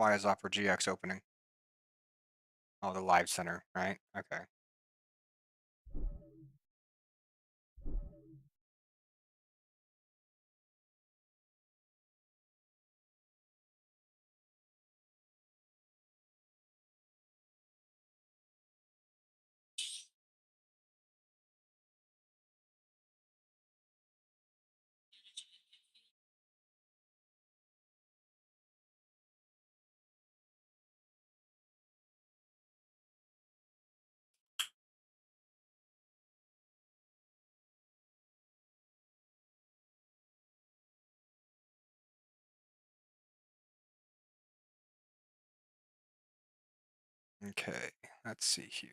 Why is Opera GX opening? Oh, the live center, right? Okay. Okay, let's see here.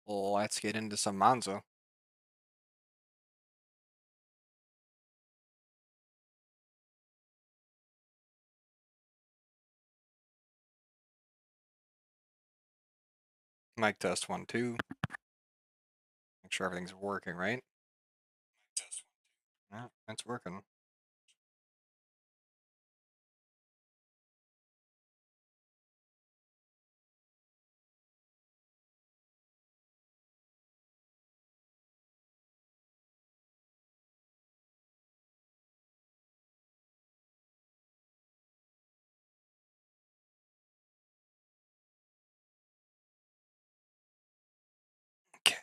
Well, let's get into some Monzo. Mic test 1, 2. Make sure everything's working, right? Yeah, it's working. Okay,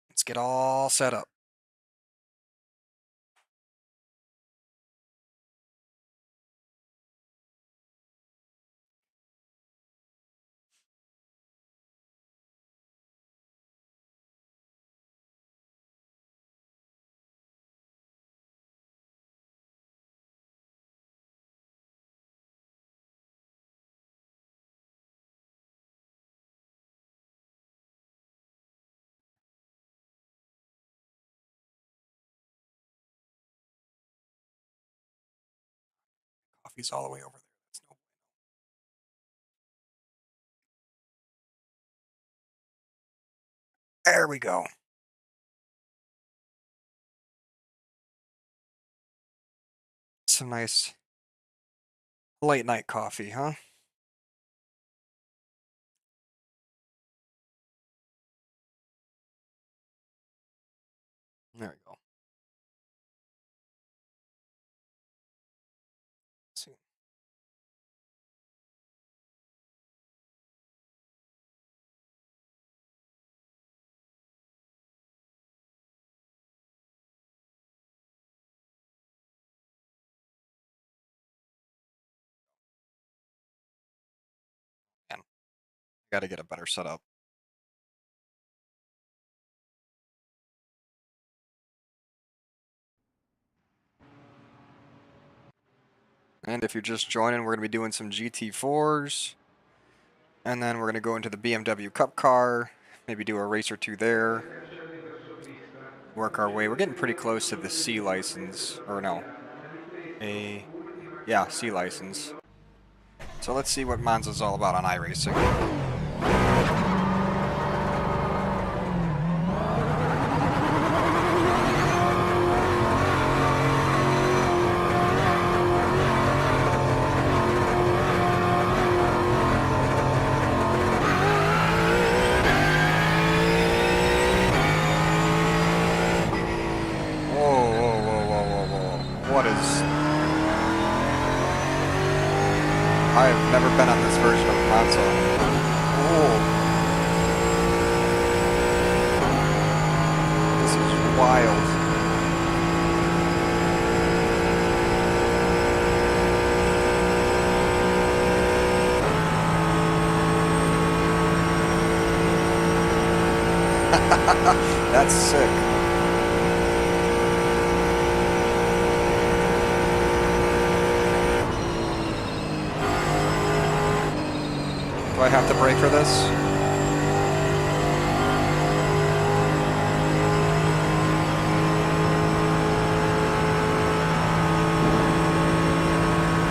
let's get all set up. Coffee's all the way over there. That's no. There we go. Some nice late night coffee, huh? There we go. Let's see. Man, got to get a better setup. And if you're just joining, we're going to be doing some GT4s. And then we're going to go into the BMW Cup car, maybe do a race or two there. Work our way. We're getting pretty close to the C license, or no, yeah, C license. So let's see what Monza's all about on iRacing. What is... I have never been on this version of Monza. Oh. This is wild. That's sick. Do I have to brake for this?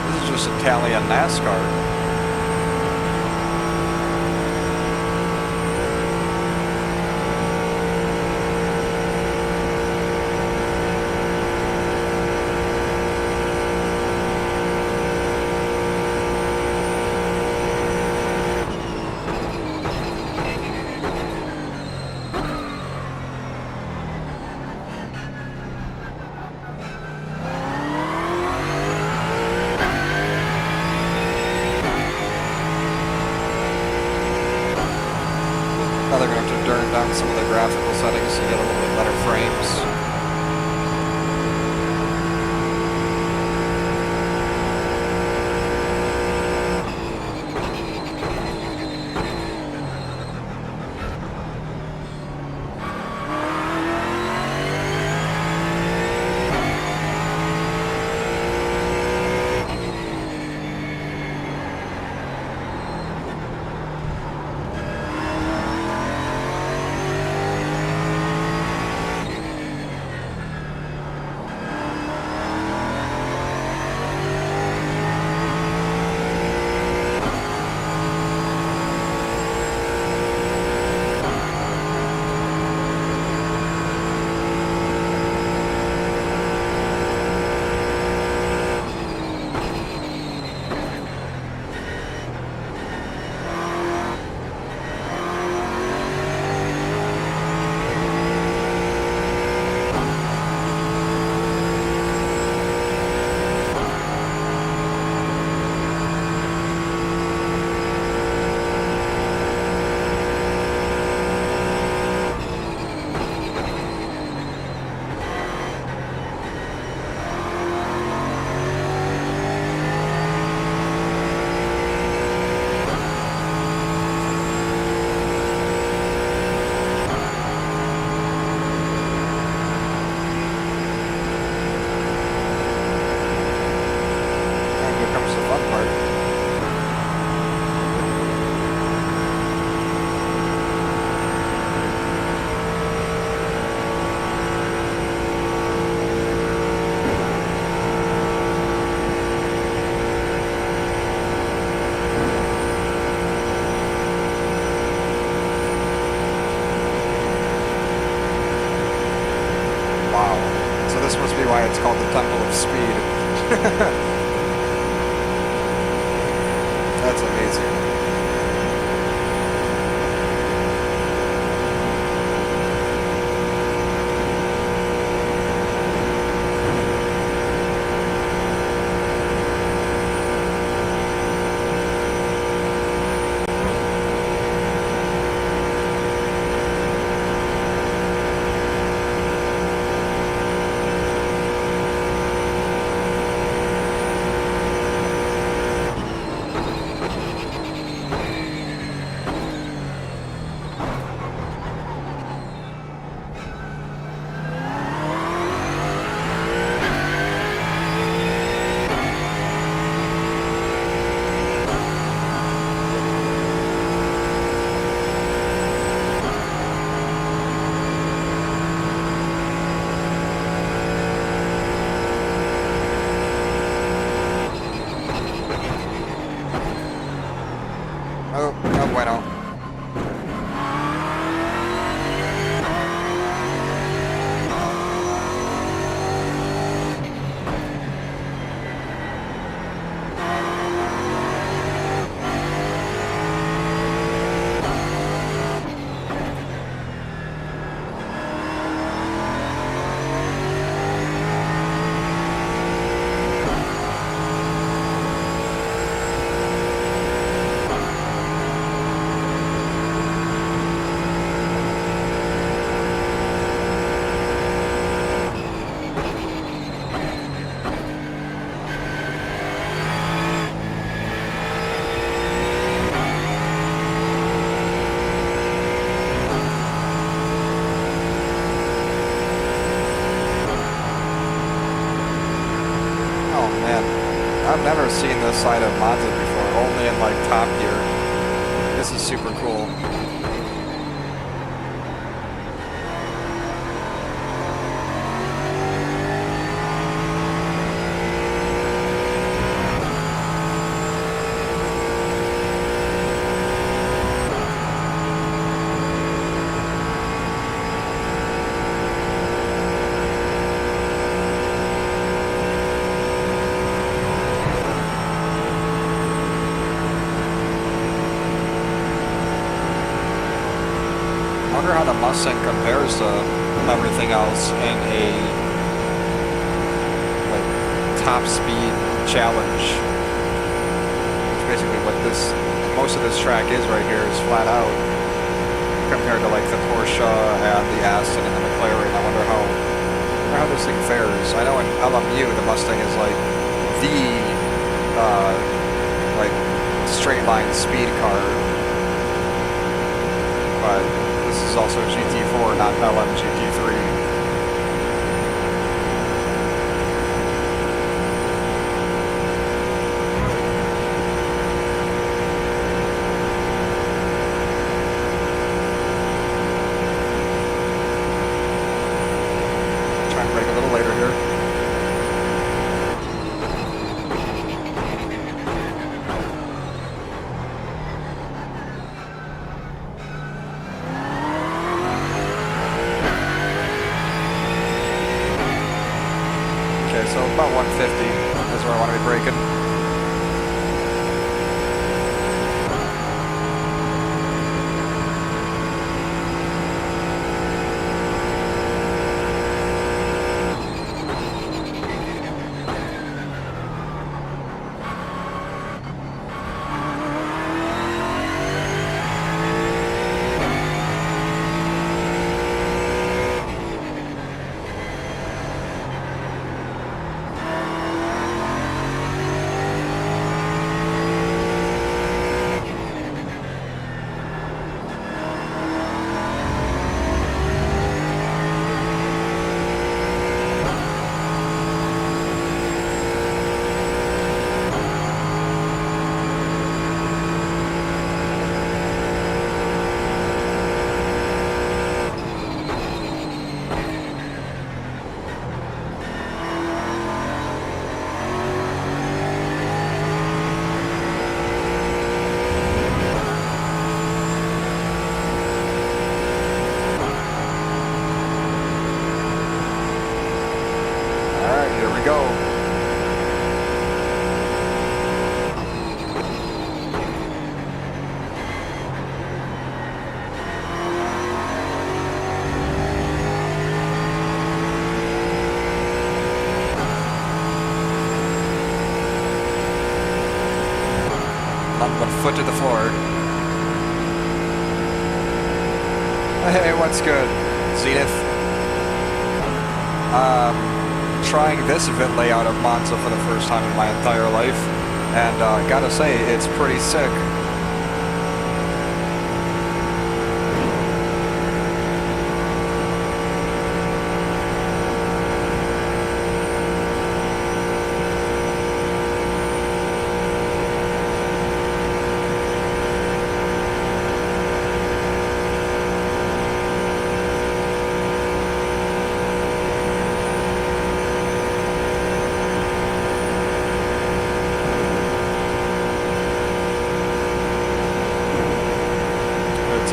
This is just Italian NASCAR. Now they're going to have to turn down some of the graphical settings to get a little bit better frames. This must be why it's called the Temple of Speed. That's amazing. Oh, no bueno. Oh man, I've never seen this side of Monza before, only in like Top Gear. This is super cool. I wonder how the Mustang compares to everything else in a like top speed challenge. It's basically what most of this track is right here is flat out compared to like the Porsche and the Aston and the McLaren. I wonder how this thing fares. I know in LMU the Mustang is like the like straight line speed car, but this is also GT4, not LM GT3. Try and brake a little later here. So about 150 is where I want to be braking. Go. Nothing but foot to the floor. Hey, what's good? Zenith. Trying this event layout of Monza for the first time in my entire life, and gotta say, it's pretty sick.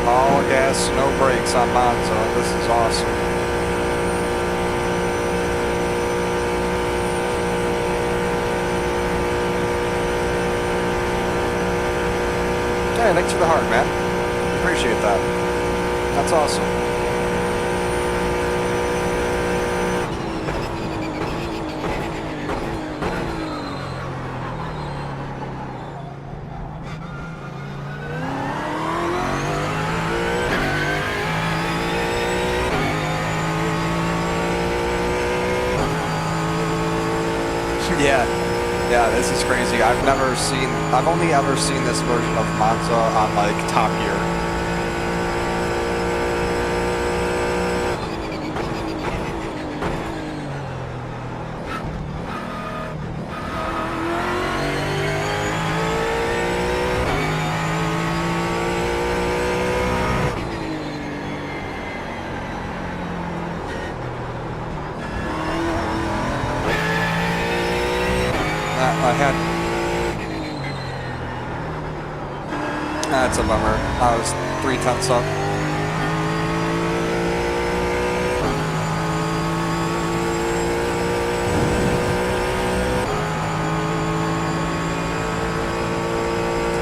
all gas, no brakes on Monza. This is awesome. Hey, thanks for the heart, man. Appreciate that. That's awesome. Yeah, this is crazy. I've only ever seen this version of Monza on like Top Gear. That's a bummer. I was 3/10 up.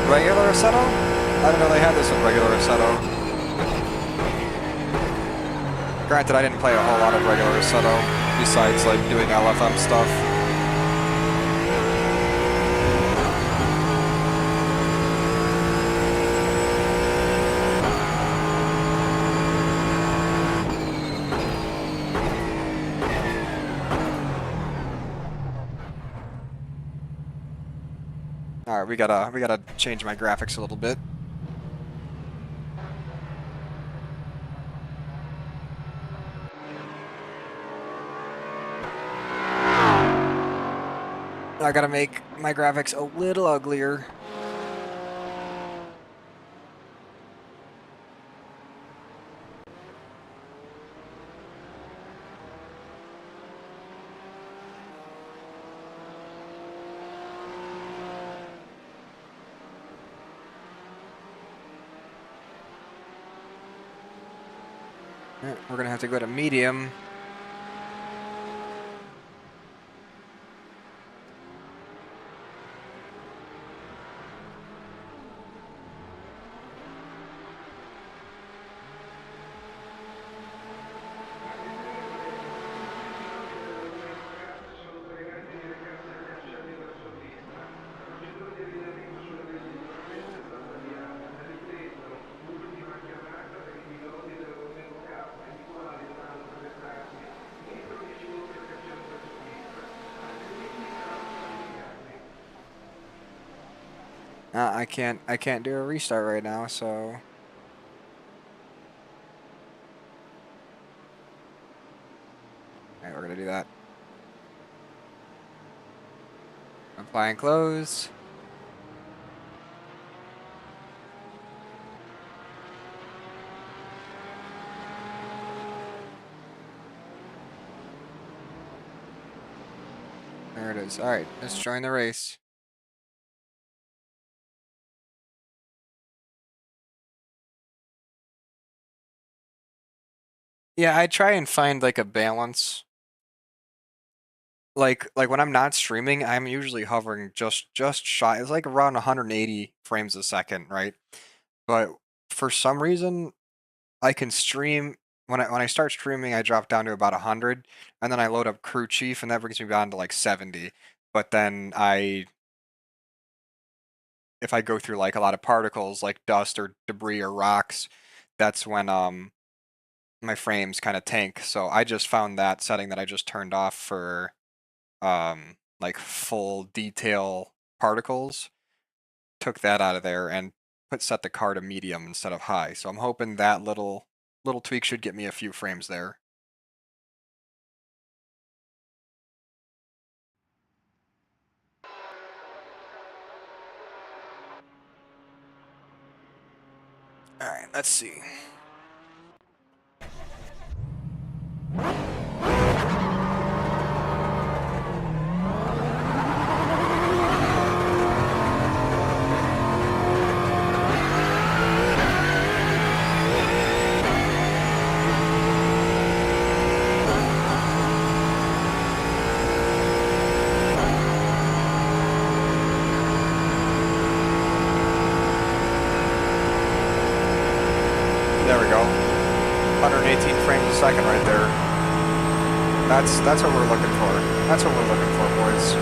Regular Assetto? I didn't know they had this with regular Assetto. Granted, I didn't play a whole lot of regular Assetto, besides like doing LFM stuff. Alright, we gotta change my graphics a little bit. I gotta make my graphics a little uglier. We're gonna have to go to medium. I can't do a restart right now, so. Alright, we're gonna do that. Apply and close. There it is. Alright, let's join the race. Yeah, I try and find like a balance. Like when I'm not streaming, I'm usually hovering just shy. It's like around 180 frames a second, right? But for some reason, I can stream when I start streaming, I drop down to about 100, and then I load up Crew Chief, and that brings me down to like 70. But then if I go through like a lot of particles, like dust or debris or rocks, that's when my frames kind of tank. So I just found that setting that I just turned off for like full detail particles, took that out of there and set the car to medium instead of high. So I'm hoping that little tweak should get me a few frames there. All right, let's see. frames a second right there. That's what we're looking for. That's what we're looking for, boys.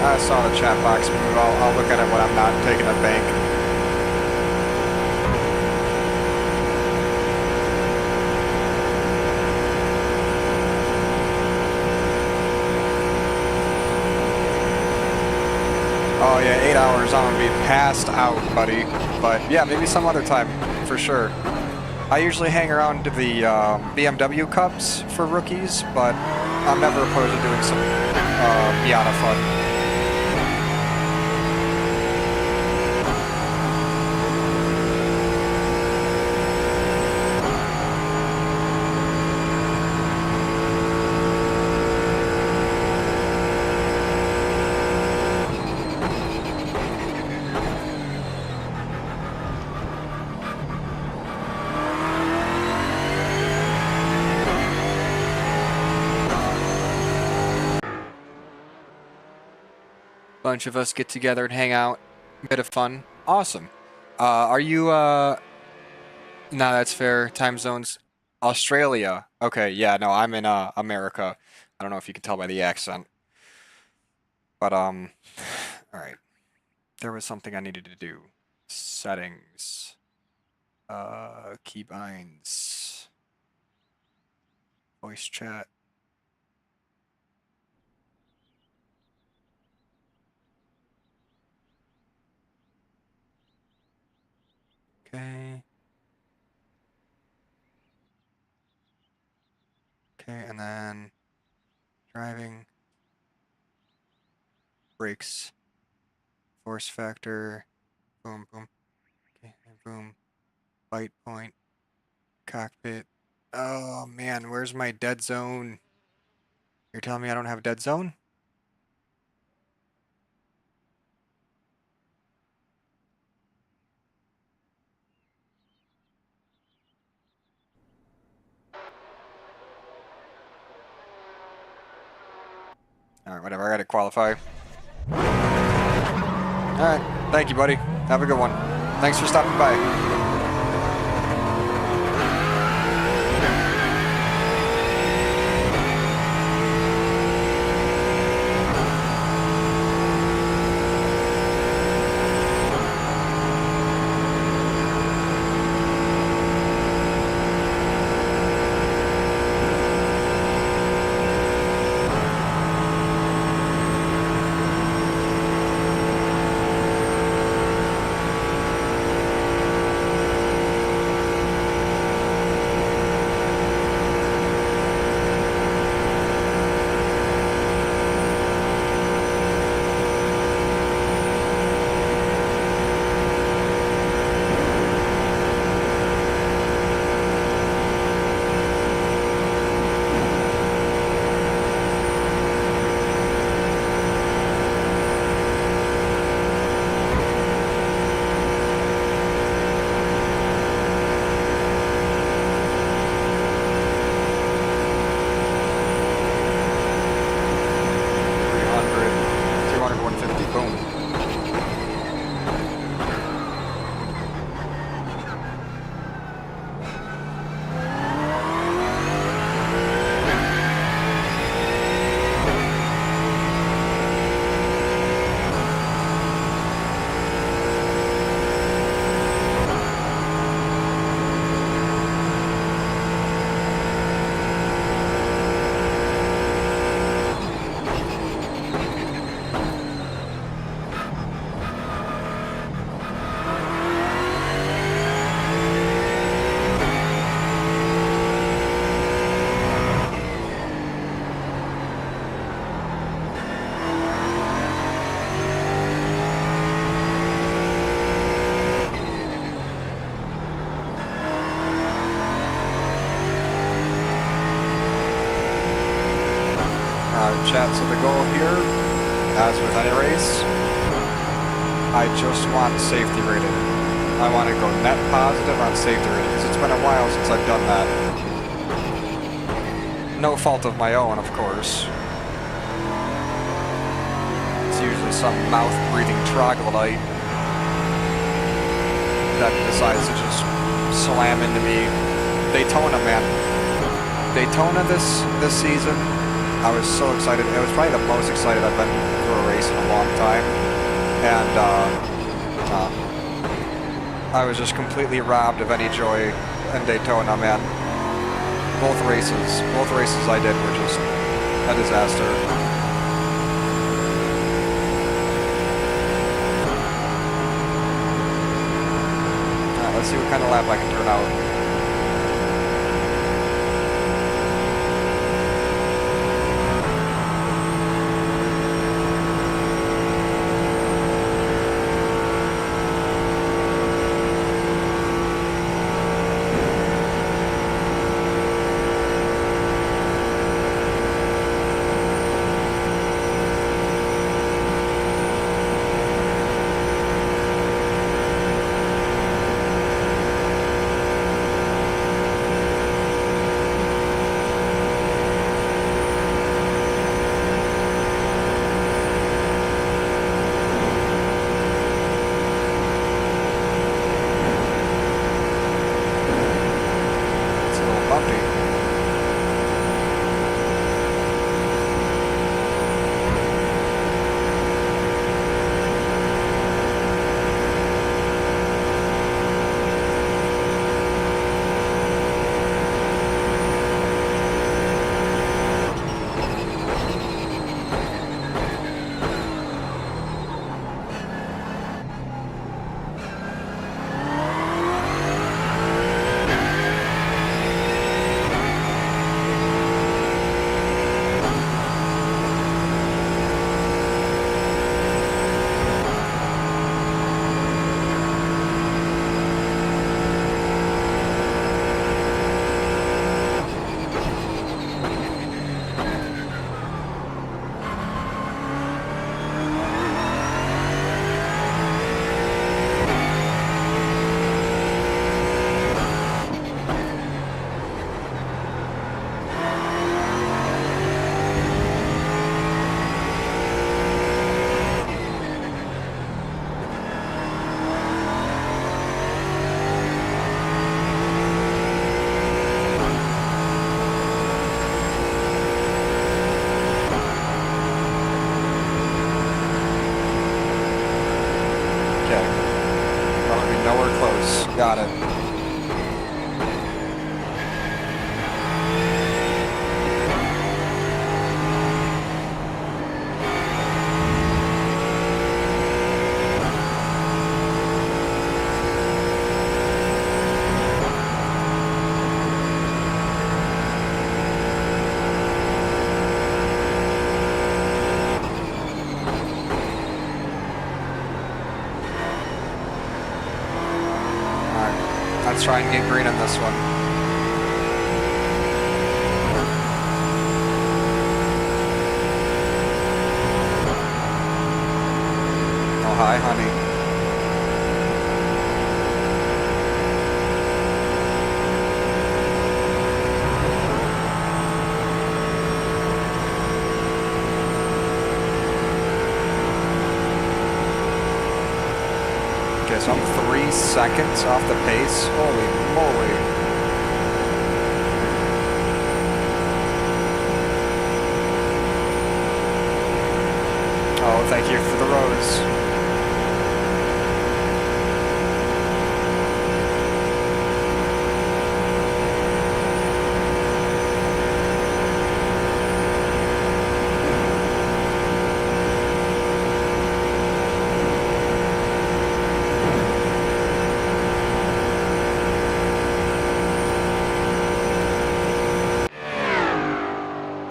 I saw the chat box move. I'll look at it when I'm not taking a bank. Oh yeah, 8 hours. I'm gonna be passed out, buddy. But yeah, maybe some other time for sure. I usually hang around to the BMW Cups for rookies, but I'm never opposed to doing some Miata fun. Bunch of us get together and hang out. Bit of fun. Awesome. Are you, no, that's fair. Time zones. Australia. Okay, yeah, no, I'm in, America. I don't know if you can tell by the accent. But, alright. There was something I needed to do. Settings. Keybinds. Voice chat. Okay. Okay, and then driving, brakes, force factor, boom, boom, okay, boom, bite point, cockpit. Oh man, where's my dead zone? You're telling me I don't have a dead zone? Alright, whatever, I gotta qualify. Alright, thank you, buddy. Have a good one. Thanks for stopping by. Chat, so the goal here as with any race, I just want safety rating. I want to go net positive on safety rating because it's been a while since I've done that. No fault of my own, of course. It's usually some mouth-breathing troglodyte that decides to just slam into me. Daytona, man. Daytona this season, I was so excited. It was probably the most excited I've been for a race in a long time. And I was just completely robbed of any joy in Daytona, man. Both races I did were just a disaster. Let's see what kind of lap I can turn out. Got it. Let's try and get green on this one. Oh, hi, honey. Okay, so I'm 3 seconds off the pace. Holy moly. Oh, thank you for the rose.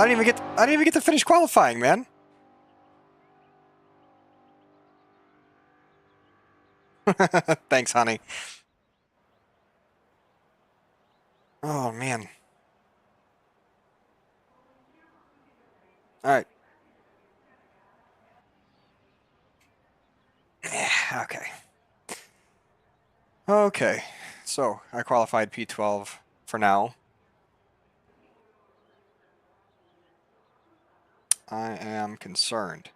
I didn't even get to finish qualifying, man. Thanks, honey. Oh, man. All right. Okay. Okay. So, I qualified P12 for now. I am concerned.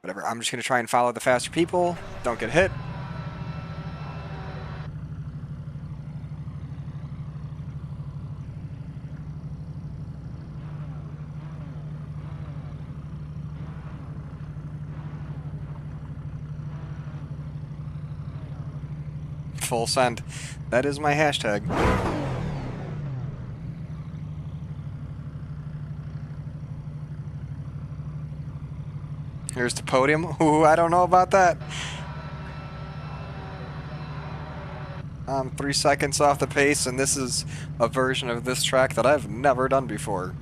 Whatever, I'm just going to try and follow the faster people. Don't get hit. Full send. That is my hashtag. Here's the podium. Ooh, I don't know about that. I'm 3 seconds off the pace, and this is a version of this track that I've never done before.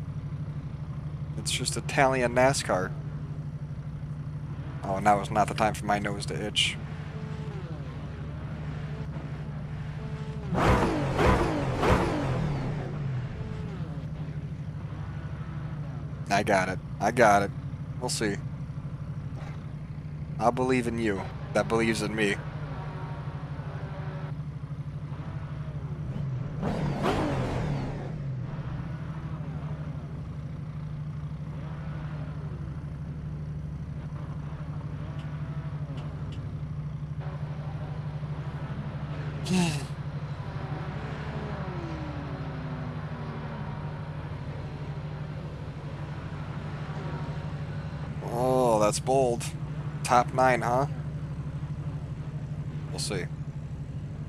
It's just Italian NASCAR. Oh, now is not the time for my nose to itch. I got it. I got it. We'll see. I'll believe in you. That believes in me. Oh, that's bold. Top 9, huh? We'll see.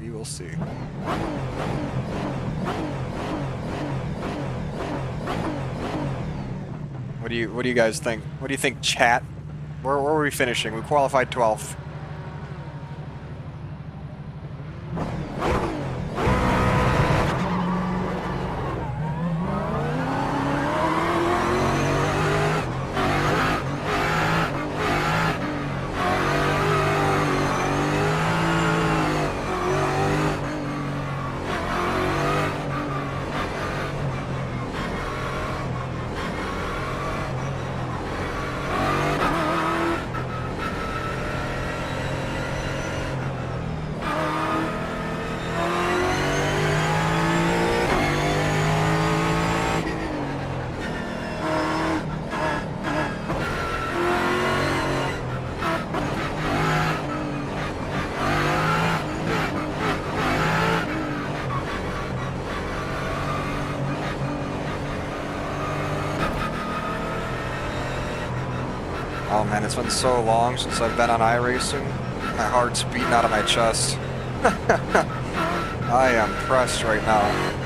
We will see. What do you guys think? What do you think, chat? Where were we finishing? We qualified 12th. Oh man, it's been so long since I've been on iRacing. My heart's beating out of my chest. I am pressed right now.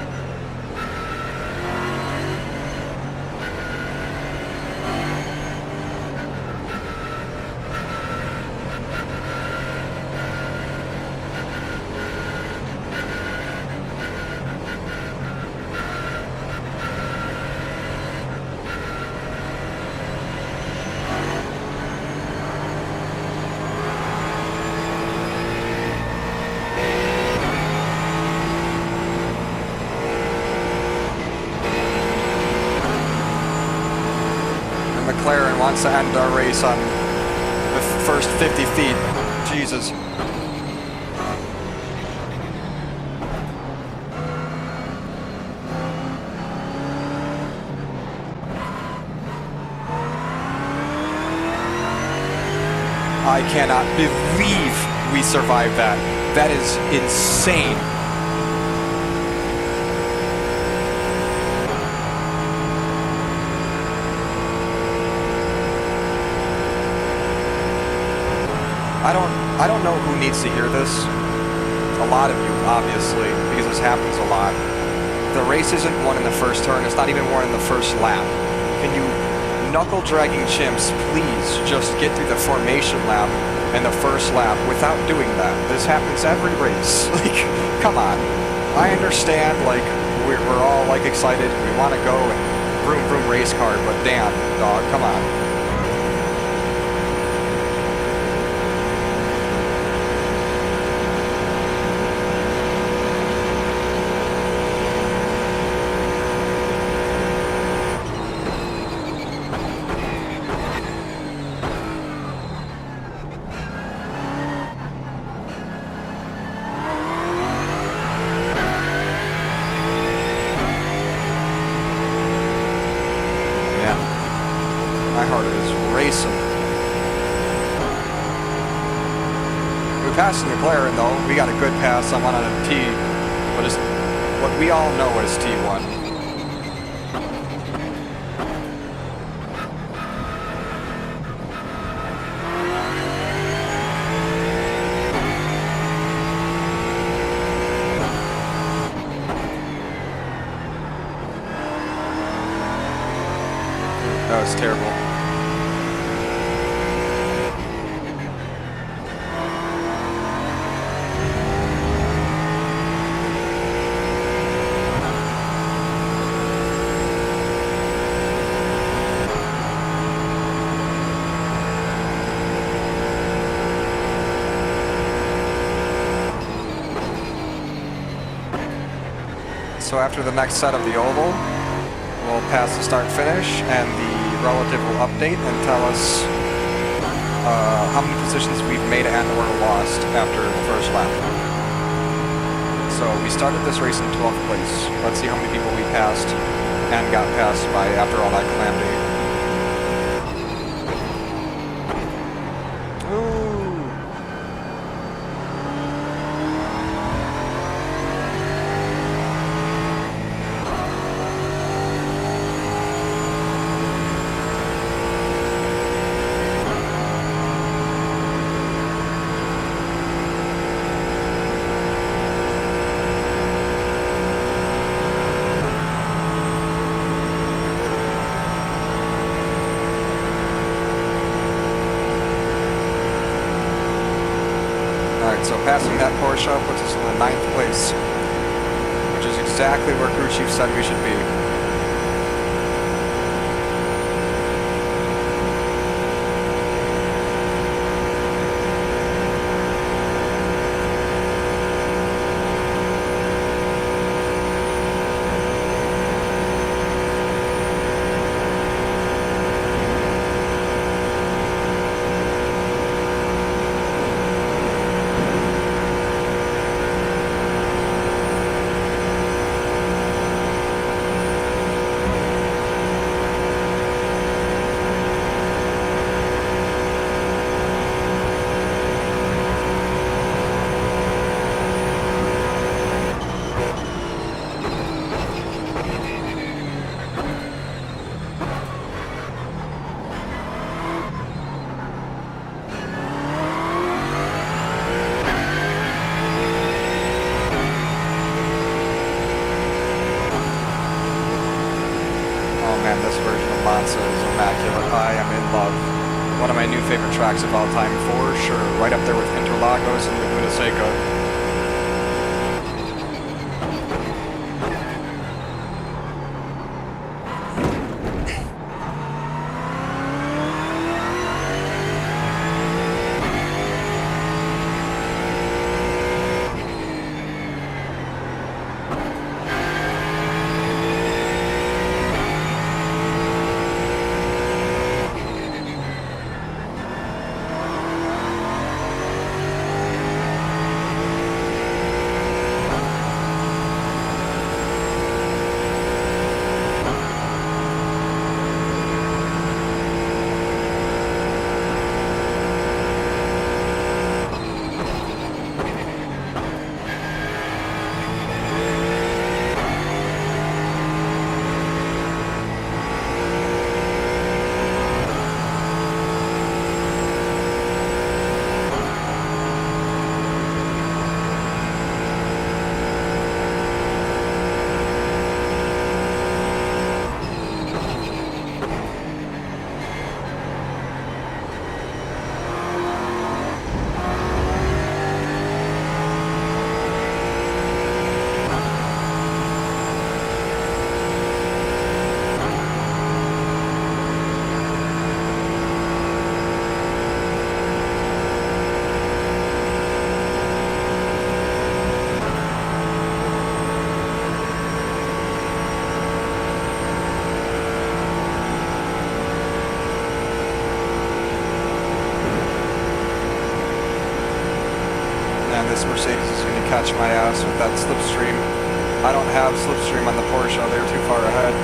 McLaren wants to end our race on the first 50 feet. Jesus. I cannot believe we survived that. That is insane. I don't know who needs to hear this. A lot of you, obviously, because this happens a lot. The race isn't won in the first turn. It's not even won in the first lap. Can you knuckle-dragging chimps please just get through the formation lap and the first lap without doing that? This happens every race. Like, come on. I understand, like, we're all, like, excited. We want to go and vroom vroom race car, but damn, dog, come on. heart is racing. We passed the McLaren though. We got a good pass. I'm on a T, what we all know as T1. That was terrible. So after the next set of the oval, we'll pass the start finish and the relative will update and tell us how many positions we've made and or lost after the first lap. So we started this race in 12th place. Let's see how many people we passed and got passed by after all that calamity. So passing that Porsche puts us in the 9th place, which is exactly where crew chief said we should be. This version of Monza is immaculate. I am in love. One of my new favorite tracks of all time, for sure. Right up there with Interlagos and Laguna Seca. This Mercedes is going to catch my ass with that slipstream. I don't have slipstream on the Porsche, they're too far ahead.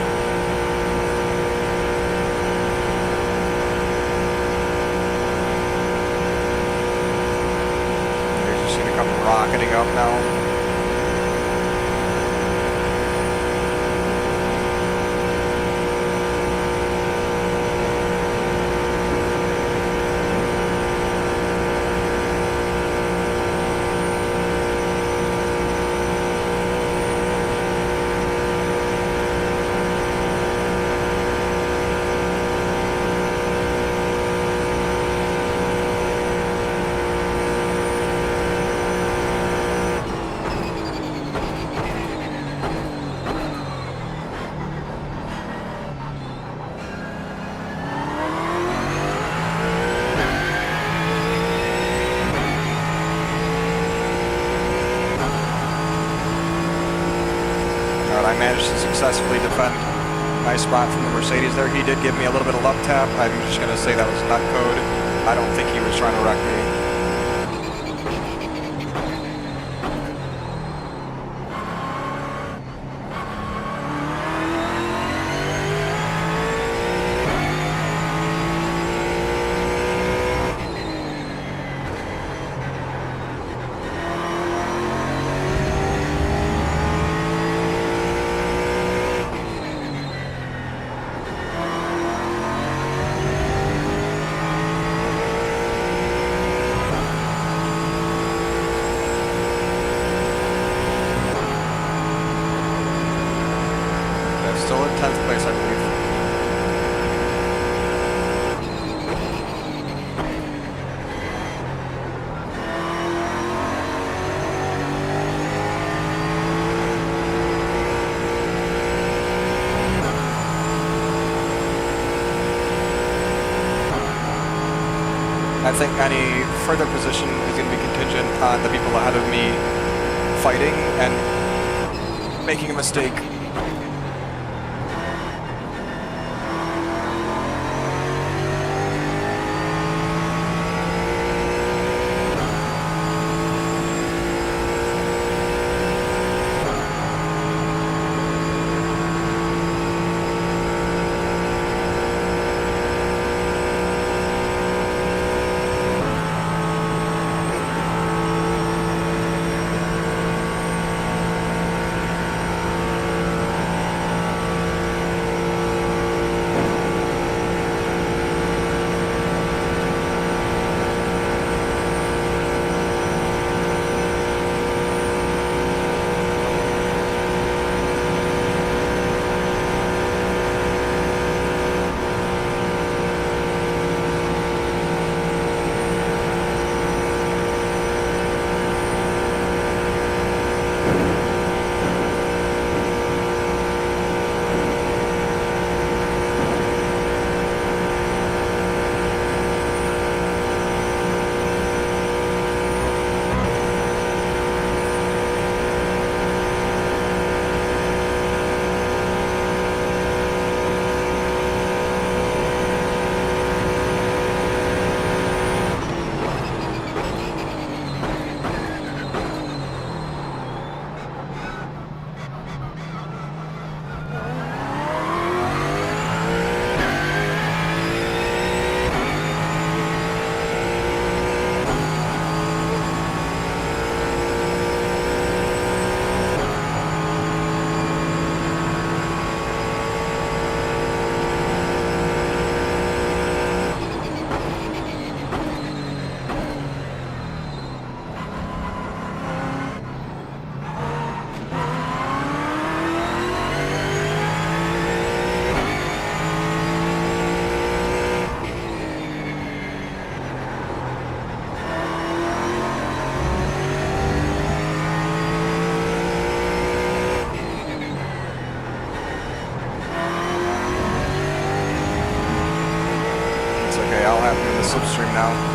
successfully defend my spot from the Mercedes there. He did give me a little bit of love tap. I'm just going to say that was nut code. I don't think he was trying to wreck me. Still in 10th place, I believe. I think any further position is going to be contingent on the people ahead of me fighting and making a mistake. I'll have him in the slipstream now.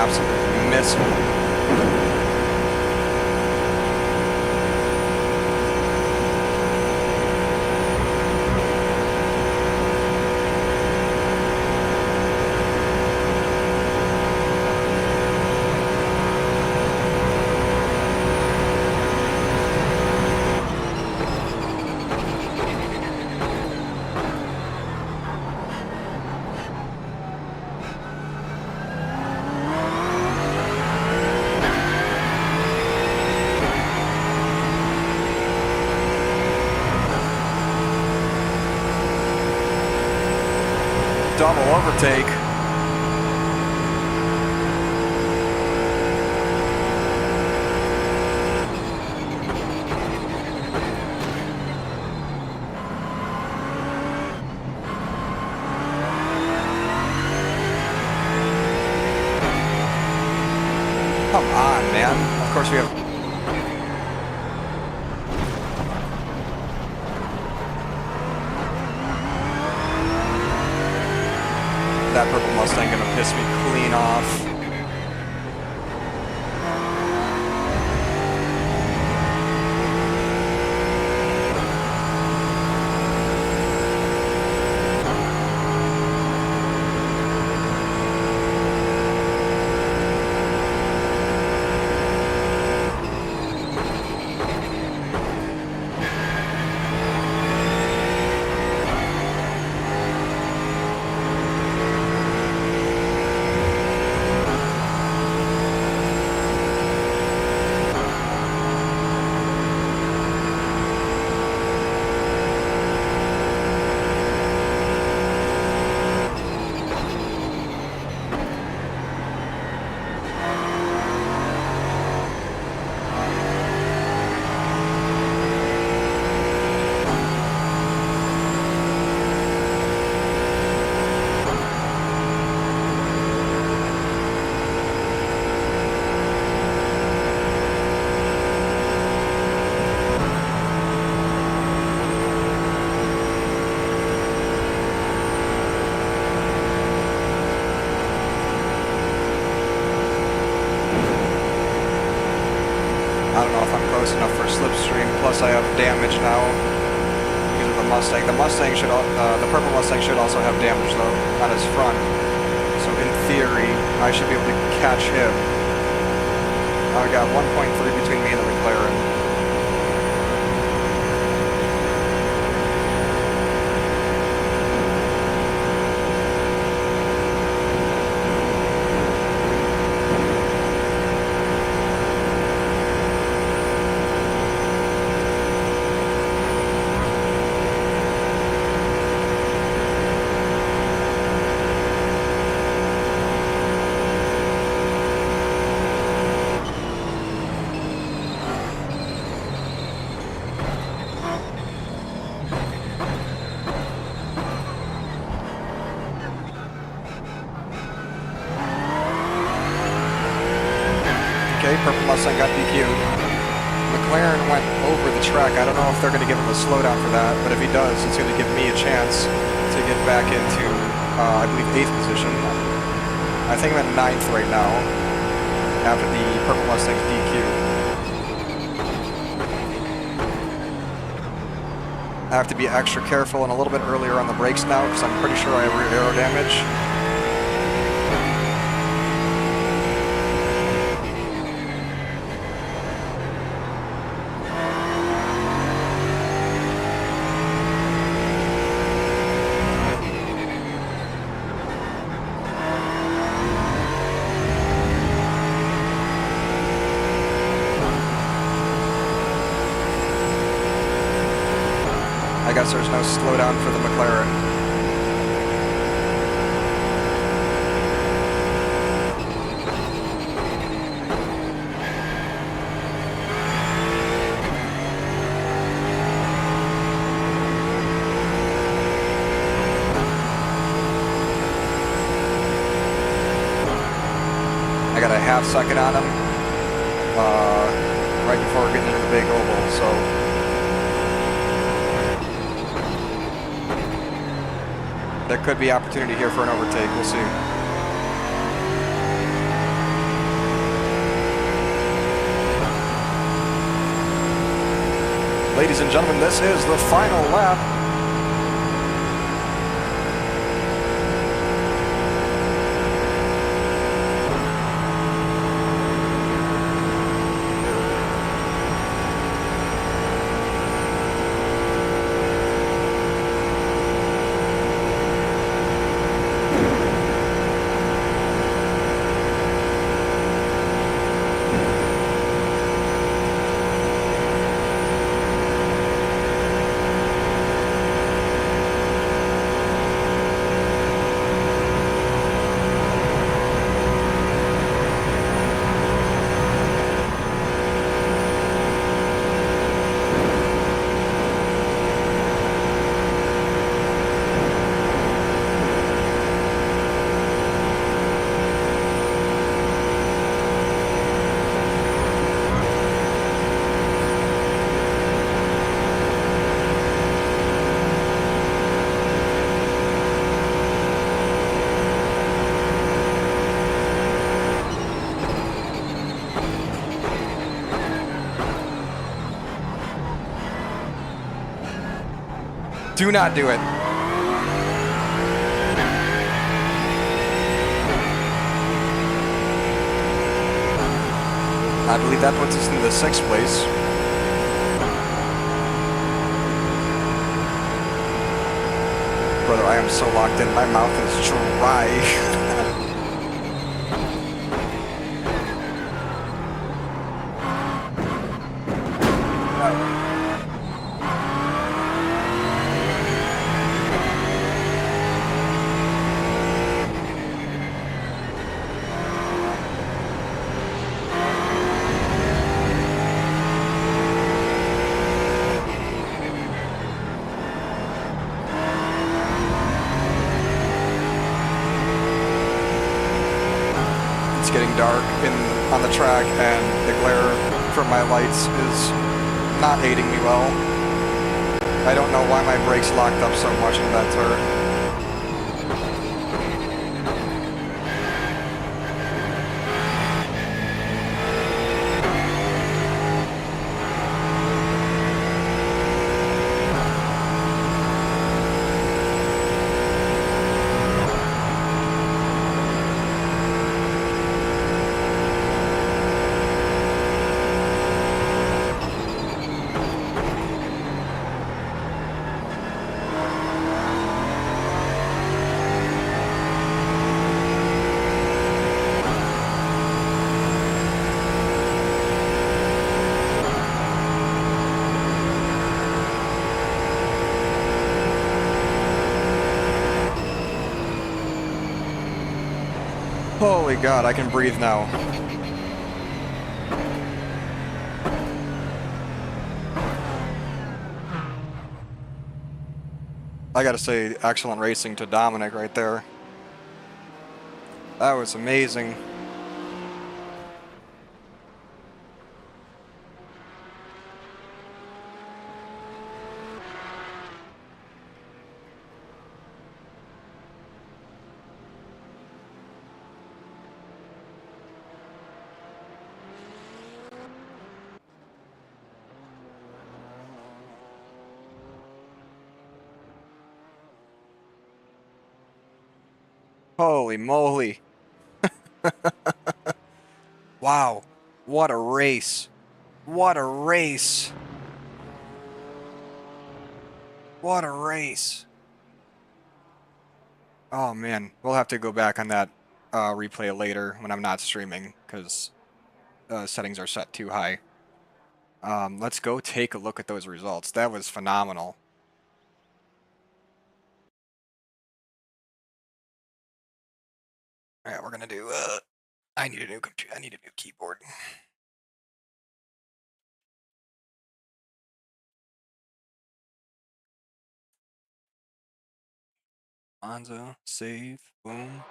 absolute missile. Double overtake. Come on, man. Of course we have... That purple Mustang gonna piss me clean off. I don't know if I'm close enough for slipstream, plus I have damage now because of the Mustang. The purple Mustang should also have damage though, on his front. So in theory, I should be able to catch him. I got 1.3 between me and the McLaren. Okay, purple Mustang got DQ'd. McLaren went over the track. I don't know if they're going to give him a slowdown for that, but if he does, it's going to give me a chance to get back into, I believe, 8th position. I think I'm at 9th right now, after the purple Mustang's DQ. I have to be extra careful and a little bit earlier on the brakes now, because I'm pretty sure I have rear aero damage. I guess there's no slowdown for the McLaren. I got a half second on him right before we're getting into the big oval, so there could be opportunity here for an overtake. We'll see. ladies and gentlemen, this is the final lap. Do not do it. I believe that puts us in the 6th place. Brother, I am so locked in. My mouth is dry. It's getting dark on the track, and the glare from my lights is not aiding me well. I don't know why my brakes locked up so much in that turn. Holy God, I can breathe now. I gotta say, excellent racing to Dominic right there. That was amazing. Holy moly. Wow. What a race. What a race. What a race. Oh man, we'll have to go back on that replay later when I'm not streaming, because settings are set too high. Let's go take a look at those results. That was phenomenal. All right, we're gonna do. I need a new computer. I need a new keyboard. Monza, save, boom.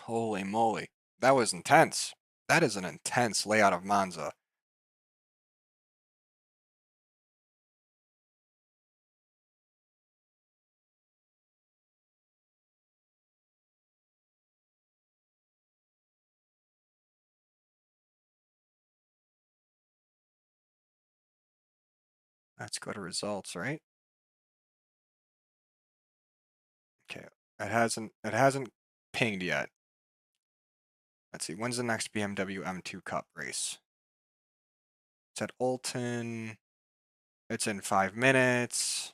Holy moly, that was intense. That is an intense layout of Monza. Let's go to results, right? Okay, it hasn't pinged yet. Let's see, when's the next BMW M2 Cup race? It's at Olton. It's in 5 minutes.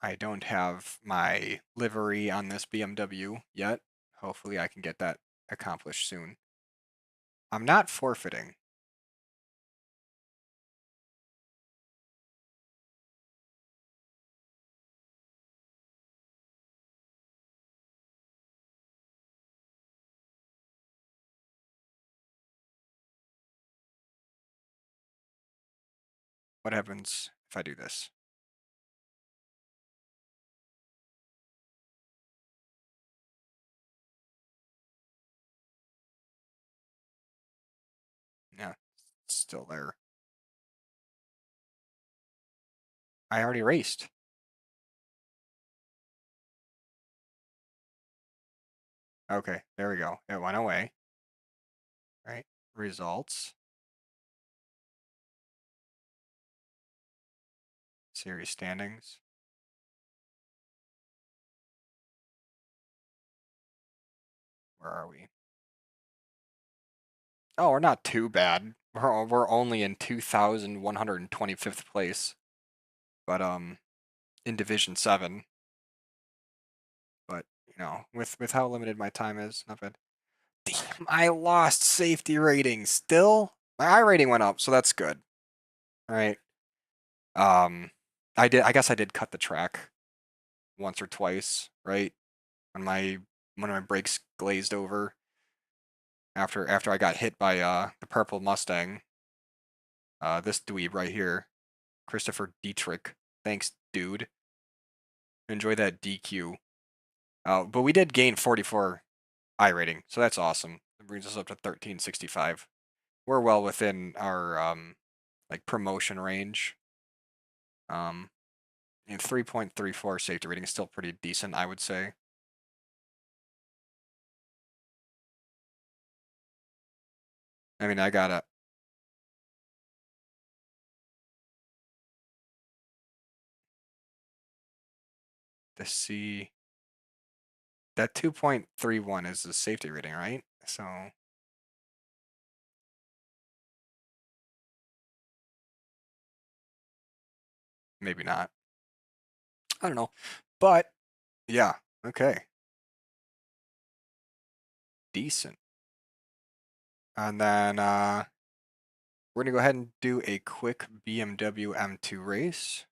I don't have my livery on this BMW yet. Hopefully I can get that accomplished soon. I'm not forfeiting. What happens if I do this? Yeah, it's still there. I already raced. Okay, there we go. It went away. Right, results. Series standings. Where are we? Oh, we're not too bad. We're only in 2,125th place. But in Division 7. But, with how limited my time is, not bad. Damn, I lost safety rating still. My I rating went up, so that's good. All right. I guess I did cut the track once or twice, right? When one of my brakes glazed over after I got hit by the purple Mustang. This dweeb right here, Christopher Dietrich. Thanks, dude. Enjoy that DQ. But we did gain 44 I rating, so that's awesome. It brings us up to 1365. We're well within our like promotion range. And 3.34 safety rating is still pretty decent, I would say. I mean, I gotta see that 2.31 is the safety rating, right? So maybe not. I don't know. But yeah, okay. Decent. And then we're gonna go ahead and do a quick BMW M2 race.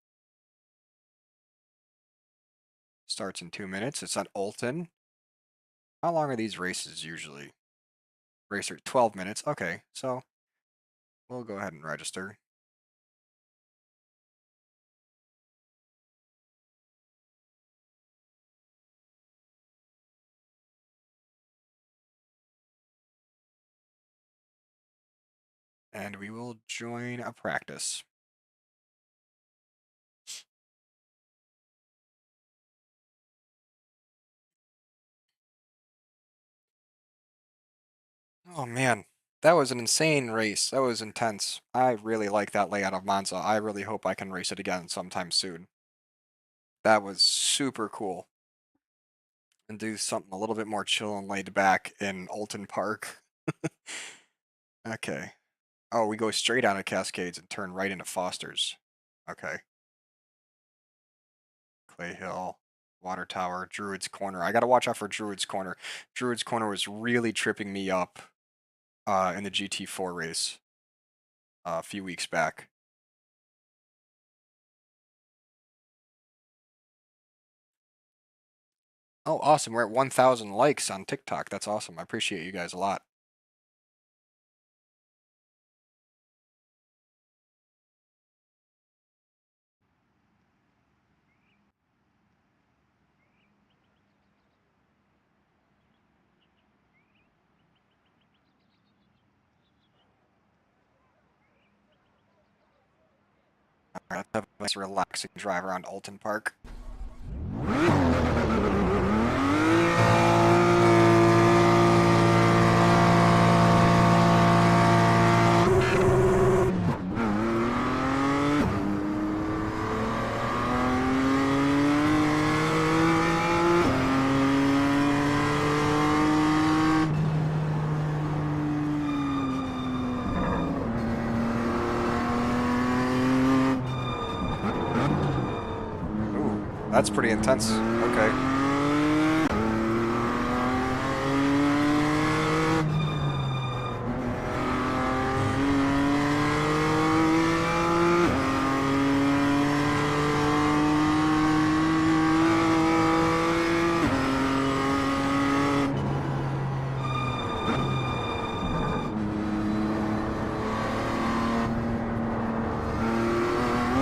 Starts in 2 minutes. It's at Olton. How long are these races usually? Racer 12 minutes. Okay, so we'll go ahead and register. And we will join a practice. Oh man, that was an insane race. That was intense. I really like that layout of Monza. I really hope I can race it again sometime soon. That was super cool. And do something a little bit more chill and laid back in Alton Park. Okay. Oh, we go straight out of Cascades and turn right into Foster's. Okay. Clay Hill, Water Tower, Druid's Corner. I gotta watch out for Druid's Corner. Druid's Corner was really tripping me up in the GT4 race a few weeks back. Oh, awesome. We're at 1,000 likes on TikTok. That's awesome. I appreciate you guys a lot. All right, let's have a nice relaxing drive around Alton Park. That's pretty intense. Okay.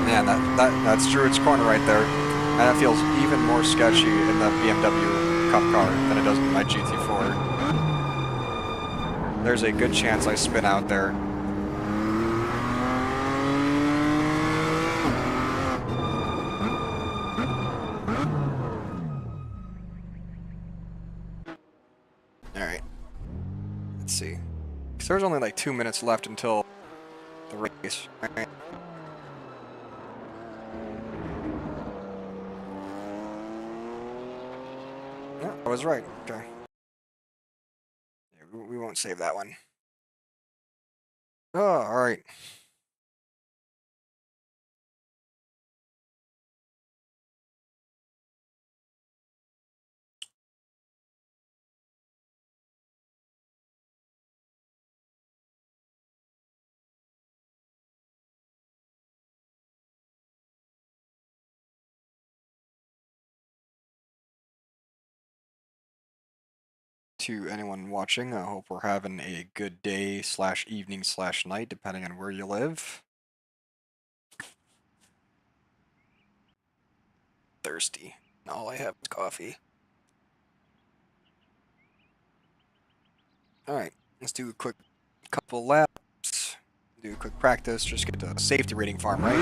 Man, that's Druid's Corner right there. And that feels even more sketchy in the BMW Cup car than it does in my GT4. There's a good chance I spin out there. Alright. Let's see. Because there's only like 2 minutes left until the race. Right? No, I was right. Okay. Yeah, we won't save that one. Oh, alright. To anyone watching, I hope we're having a good day / evening / night, depending on where you live. Thirsty. All I have is coffee. Alright, let's do a quick couple laps. Do a quick practice, just get the safety rating farm, right?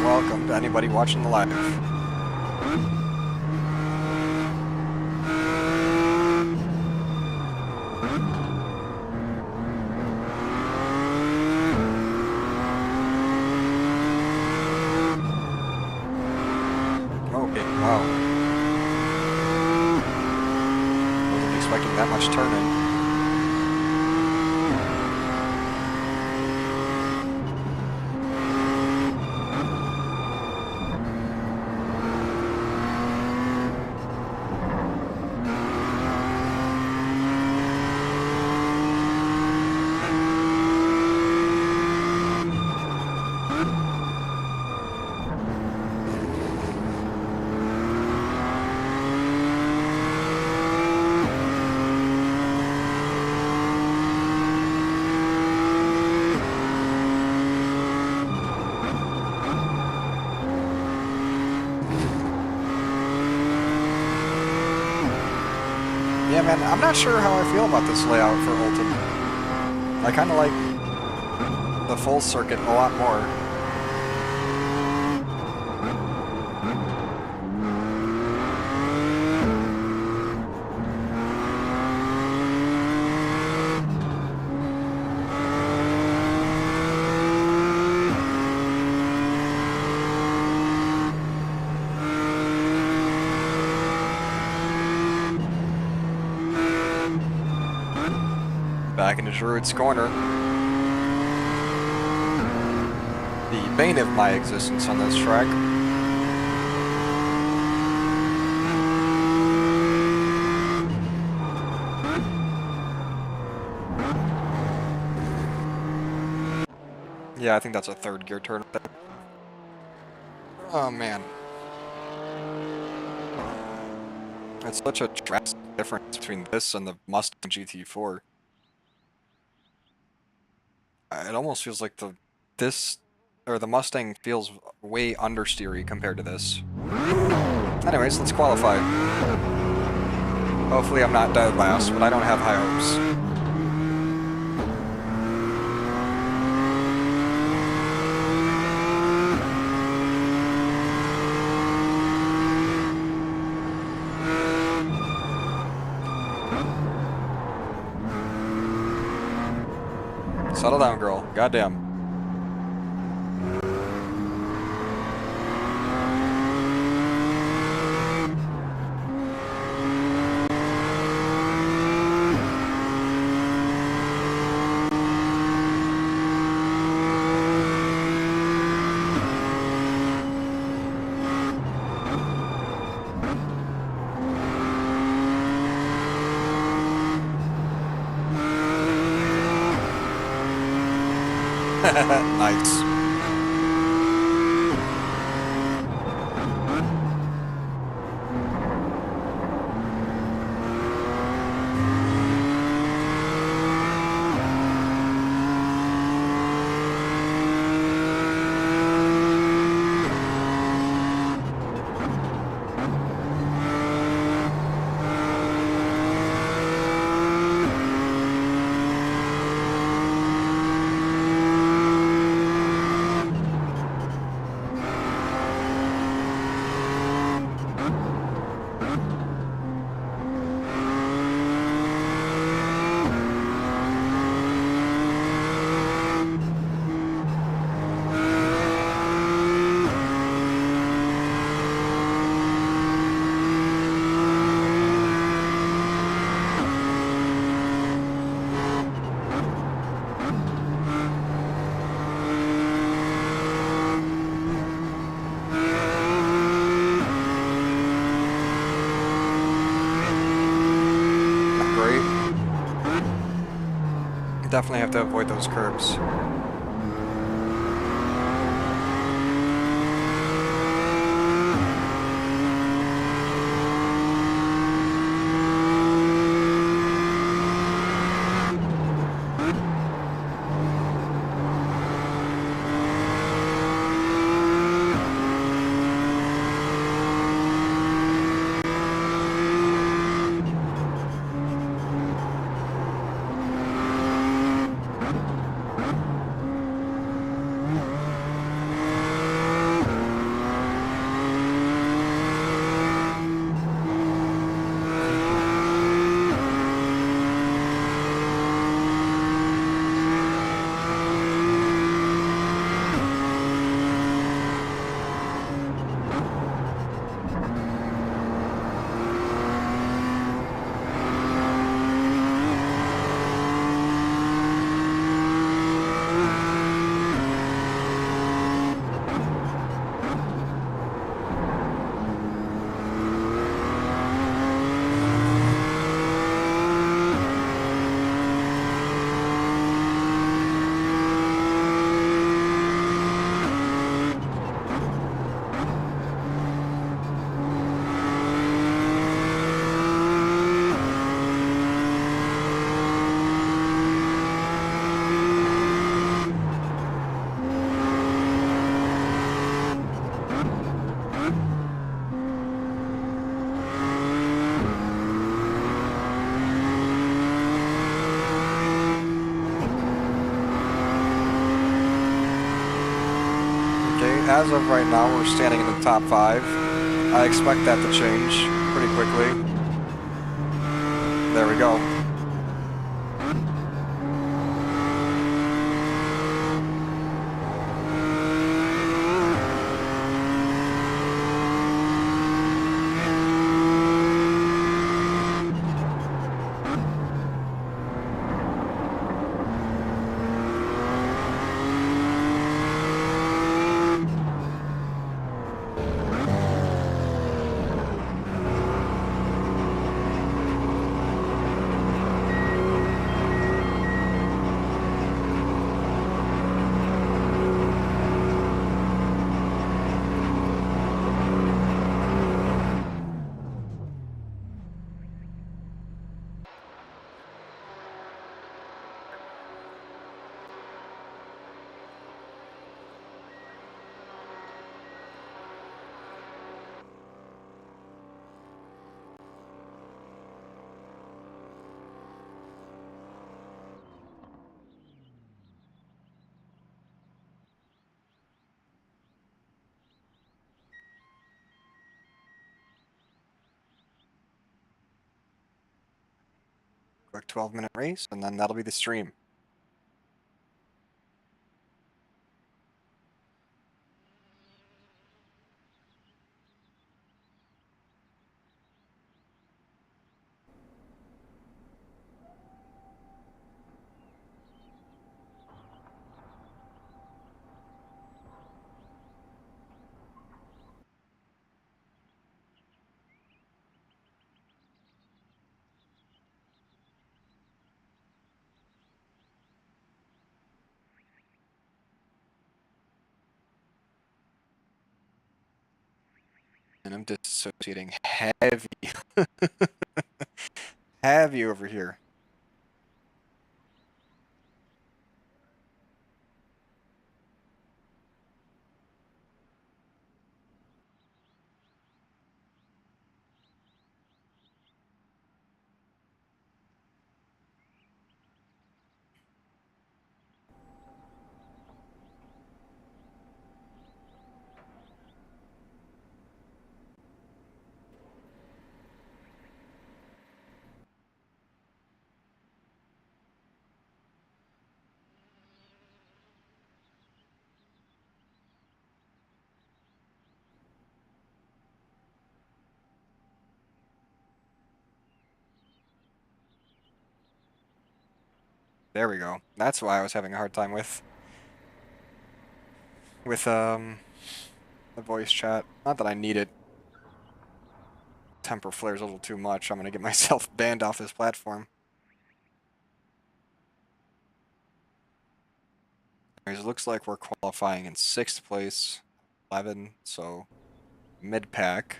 Welcome to anybody watching the live. Okay, wow. Wasn't expecting that much turning. Yeah, man, I'm not sure how I feel about this layout for Ultimate. I kind of like the full circuit a lot more. Back into Druid's Corner. The bane of my existence on this track. Yeah, I think that's a third gear turn. Oh man. It's such a drastic difference between this and the Mustang GT4. It almost feels like the Mustang feels way understeery compared to this. Anyways, let's qualify. Hopefully I'm not dead last, but I don't have high hopes. Settle down, girl. Goddamn. Oh, 1 Nice. Not great. Definitely have to avoid those curbs. As of right now, we're standing in the top 5. I expect that to change pretty quickly. There we go. Quick 12-minute race, and then that'll be the stream. And I'm disassociating heavy. Heavy over here. There we go. That's why I was having a hard time with the voice chat. Not that I need it. Temper flares a little too much. I'm gonna get myself banned off this platform. Anyways, it looks like we're qualifying in 6th place, 11, so mid-pack.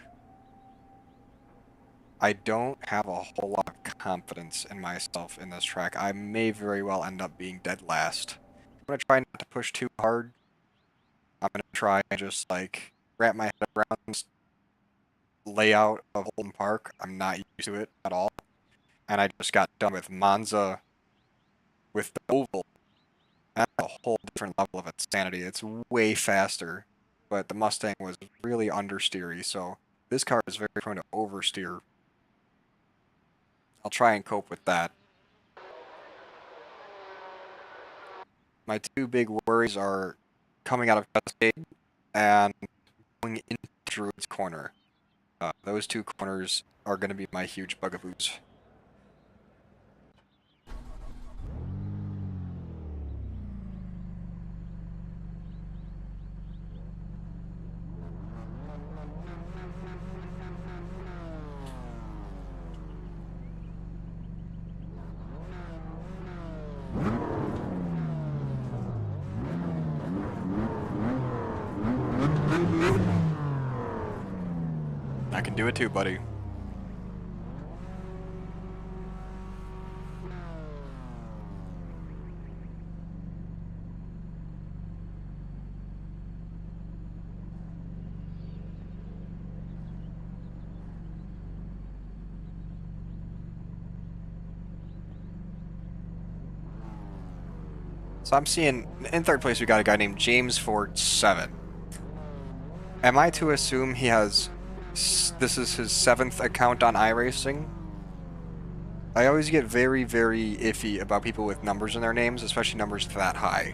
I don't have a whole lot of confidence in myself in this track. I may very well end up being dead last. I'm gonna try not to push too hard. I'm gonna try and just like wrap my head around this layout of Holden Park. I'm not used to it at all. And I just got done with Monza with the oval. That's a whole different level of insanity. It's way faster, but the Mustang was really understeery, so this car is very prone to oversteer. I'll try and cope with that. My two big worries are coming out of Cascade and going into Druid's Corner. Those two corners are going to be my huge bugaboos. I can do it too, buddy. So I'm seeing, in 3rd place we got a guy named James Ford 7. Am I to assume he has, this is his 7th account on Iracing? I always get very, very iffy about people with numbers in their names, especially numbers that high.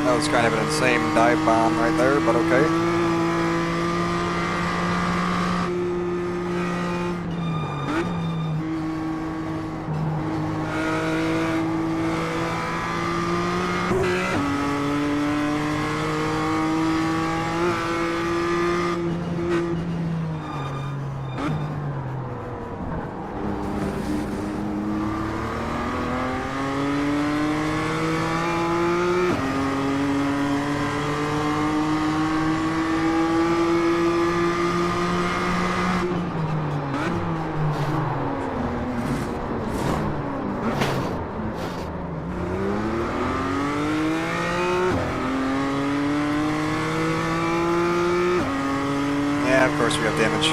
That was kind of an insane dive bomb right there, but okay. Yeah, of course we have damage.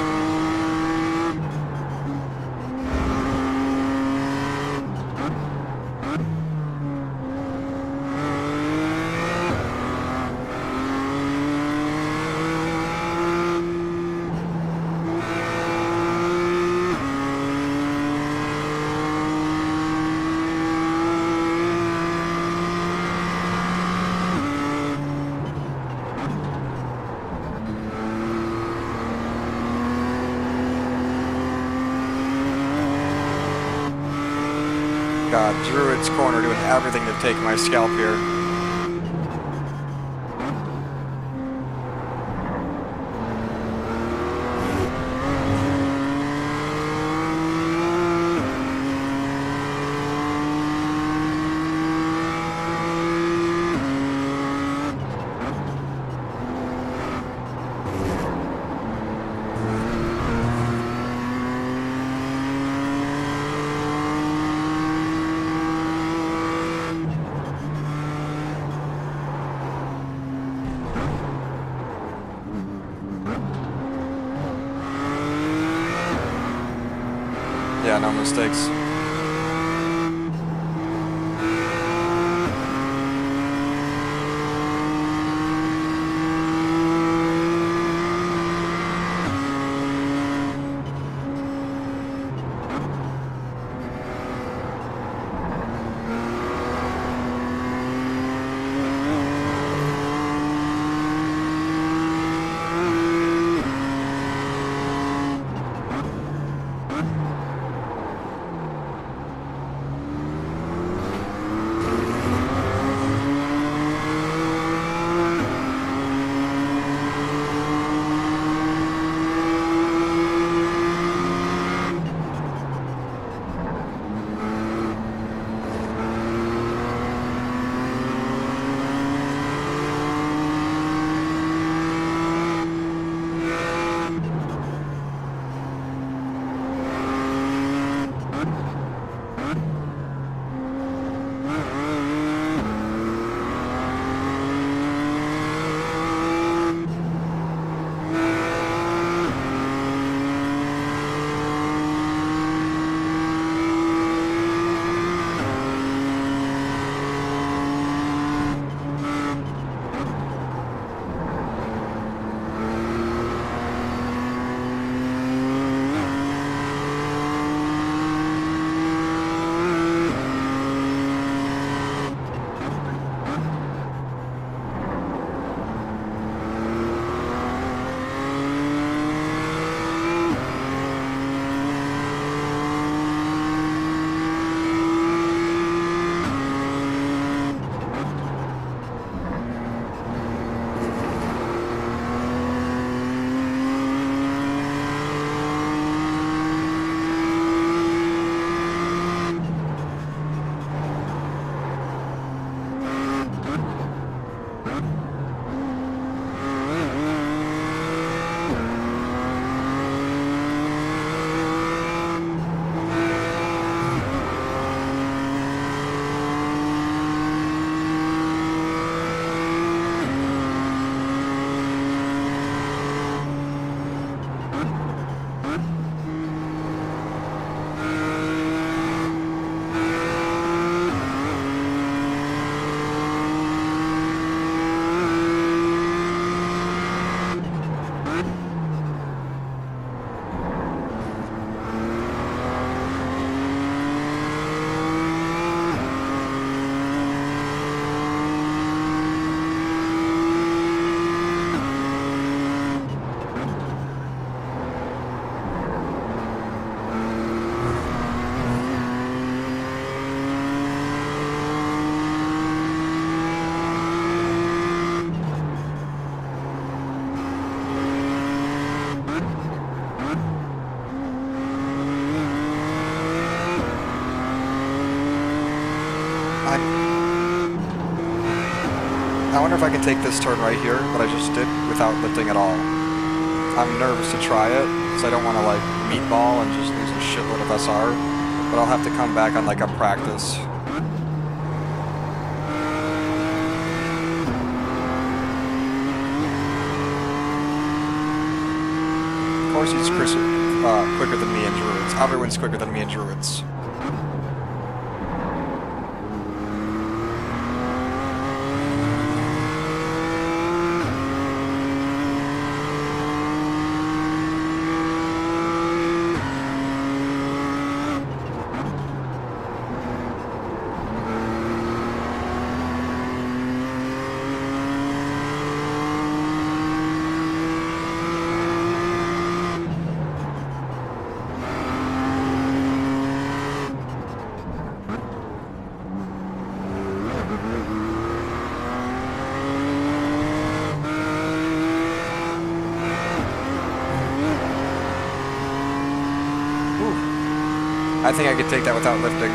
god, Druid's corner doing everything to take my scalp here. Yeah, no mistakes. I wonder if I can take this turn right here that I just did without lifting at all. I'm nervous to try it, because I don't want to like meatball and just lose a shitload of SR, but I'll have to come back on like a practice. Of course he's quicker than me in Druids. Everyone's quicker than me in Druids. I think I could take that without lifting.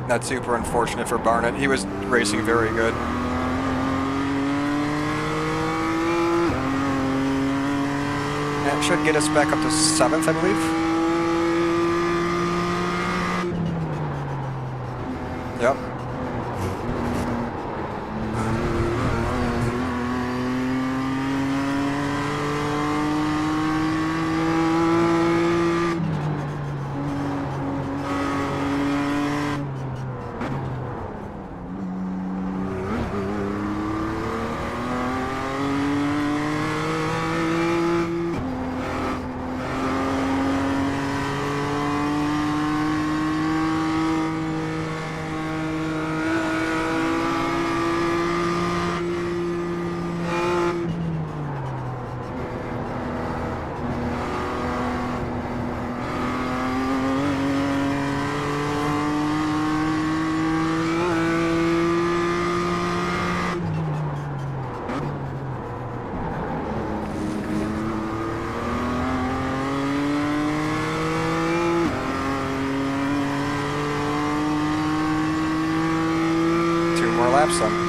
That's super unfortunate for Barnett. He was racing very good. That should get us back up to 7th, I believe. Yep. More laps then.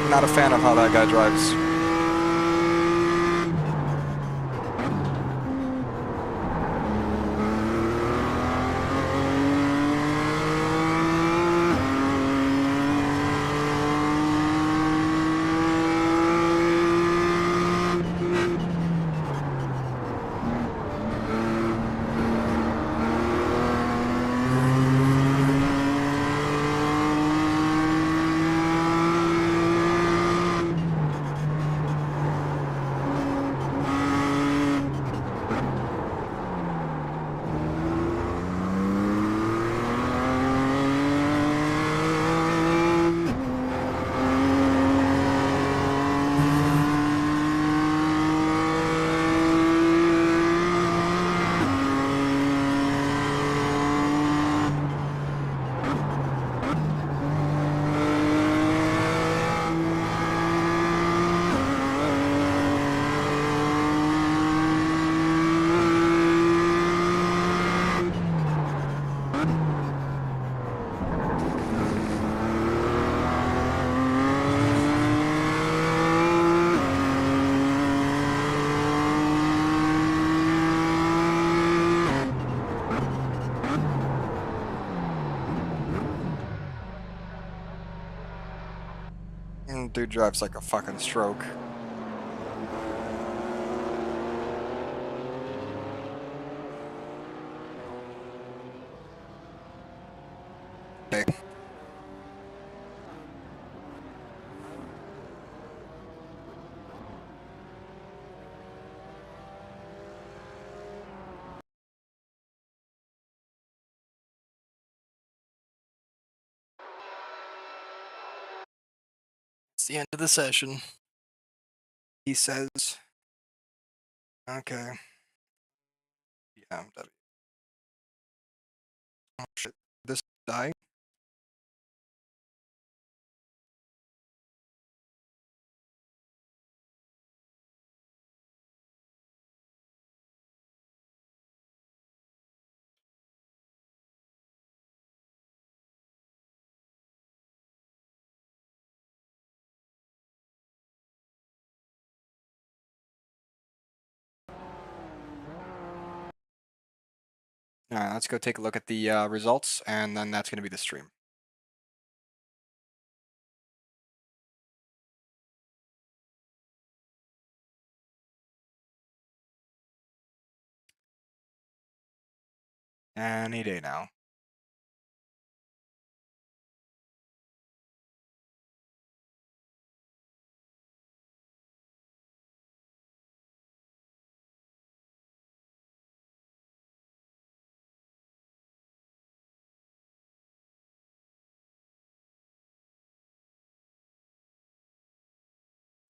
Not a fan of how that guy drives. Dude drives like a fucking stroke. Okay. It's the end of the session. He says, okay. Yeah, oh shit. This die? Alright, let's go take a look at the results, and then that's going to be the stream. Any day now.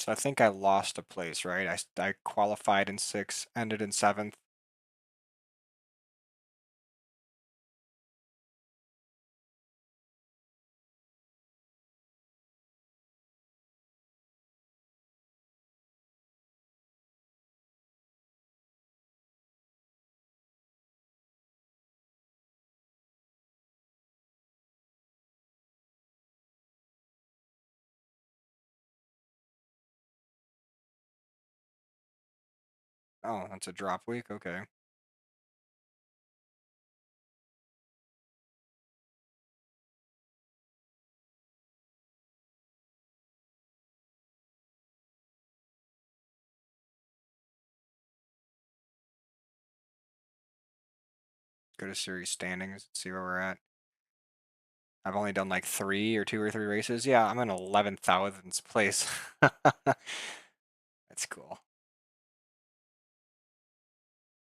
So I think I lost a place, right? I qualified in 6th, ended in 7th. Oh, that's a drop week? Okay. Go to series standings, see where we're at. I've only done like 3 or 2 or 3 races. Yeah, I'm in 11,000th place. That's cool.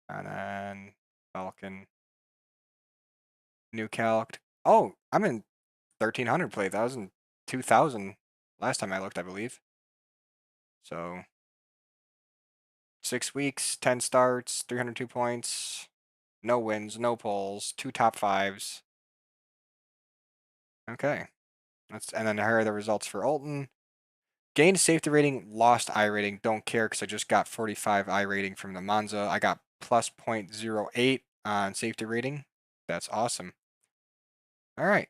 And then Falcon. New Calc. Oh, I'm in 1,300 place. I was in 2,000 last time I looked, I believe. So 6 weeks, 10 starts, 302 points, no wins, no poles, 2 top 5s. Okay. And then here are the results for Alton. Gained safety rating, lost I rating. Don't care because I just got 45 I rating from the Monza. I got plus 0.08 on safety rating. That's awesome. All right.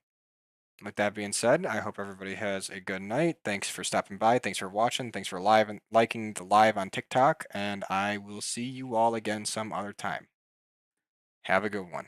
With that being said, I hope everybody has a good night. Thanks for stopping by. Thanks for watching. Thanks for liking the live on TikTok. And I will see you all again some other time. Have a good one.